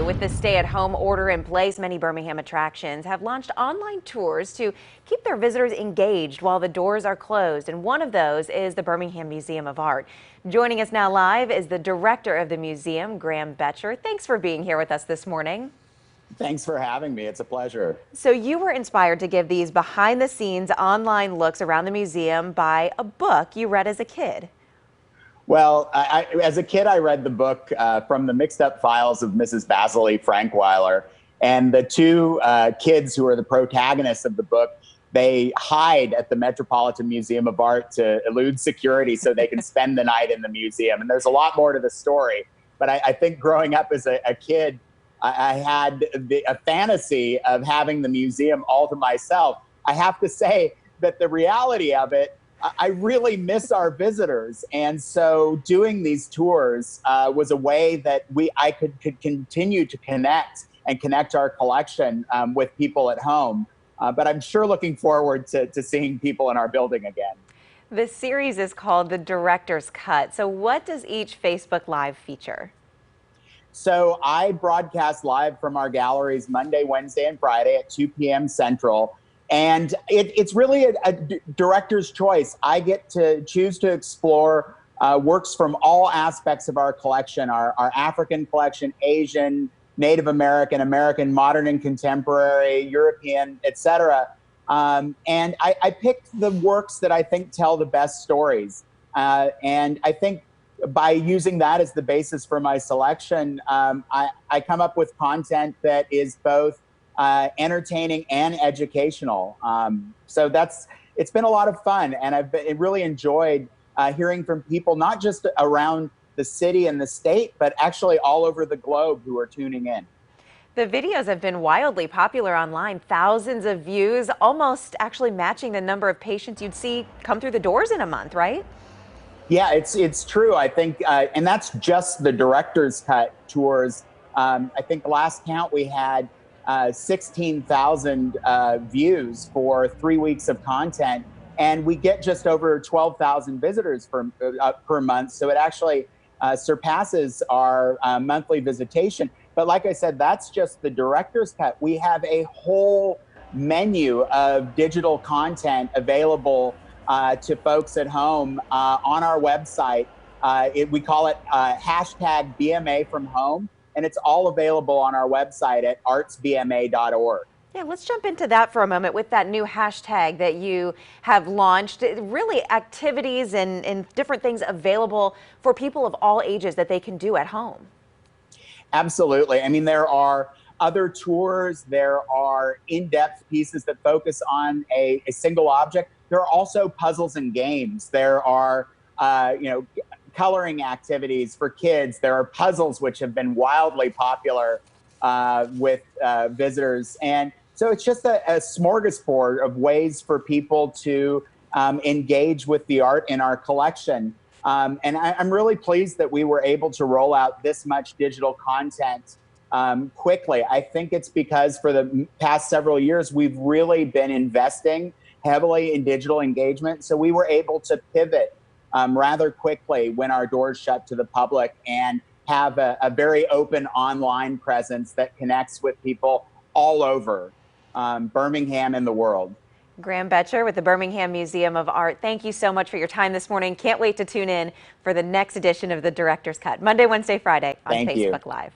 With the stay-at-home order in place, many Birmingham attractions have launched online tours to keep their visitors engaged while the doors are closed. And one of those is the Birmingham Museum of Art. Joining us now live is the director of the museum, Graham Betcher. Thanks for being here with us this morning. Thanks for having me. It's a pleasure. So you were inspired to give these behind-the-scenes online looks around the museum by a book you read as a kid. Well, as a kid, I read the book From the Mixed Up Files of Mrs. Basily Frankweiler. And the two kids who are the protagonists of the book, they hide at the Metropolitan Museum of Art to elude security so they can spend the night in the museum. And there's a lot more to the story. But I think growing up as a kid, I had a fantasy of having the museum all to myself. I have to say that the reality of it, I really miss our visitors. And so doing these tours was a way that I could continue to connect our collection with people at home. But I'm sure looking forward to seeing people in our building again. This series is called The Director's Cut. So what does each Facebook Live feature? So I broadcast live from our galleries Monday, Wednesday, and Friday at 2 p.m. Central. And it's really a director's choice. I get to choose to explore works from all aspects of our collection, our African collection, Asian, Native American, American, modern and contemporary, European, etc. And I picked the works that I think tell the best stories. And I think by using that as the basis for my selection, I come up with content that is both entertaining and educational. So it's been a lot of fun, and I've really enjoyed hearing from people, not just around the city and the state, but actually all over the globe who are tuning in. The videos have been wildly popular online, thousands of views, almost actually matching the number of patients you'd see come through the doors in a month, right? Yeah, it's true. I think, and that's just the director's cut tours. I think the last count we had 16,000 views for 3 weeks of content, and we get just over 12,000 visitors per month. So it actually surpasses our monthly visitation. But like I said, that's just the director's cut. We have a whole menu of digital content available to folks at home on our website. We call it hashtag BMA from home. And it's all available on our website at artsbma.org. Yeah, let's jump into that for a moment with that new hashtag that you have launched. Really activities and different things available for people of all ages that they can do at home. Absolutely. I mean, there are other tours. There are in-depth pieces that focus on a single object. There are also puzzles and games. There are, coloring activities for kids. There are puzzles which have been wildly popular with visitors. And so it's just a smorgasbord of ways for people to engage with the art in our collection. And I'm really pleased that we were able to roll out this much digital content quickly. I think it's because for the past several years, we've really been investing heavily in digital engagement. So we were able to pivot rather quickly when our doors shut to the public and have a very open online presence that connects with people all over Birmingham and the world. Graham Betcher with the Birmingham Museum of Art. Thank you so much for your time this morning. Can't wait to tune in for the next edition of The Director's Cut, Monday, Wednesday, Friday on Facebook Live.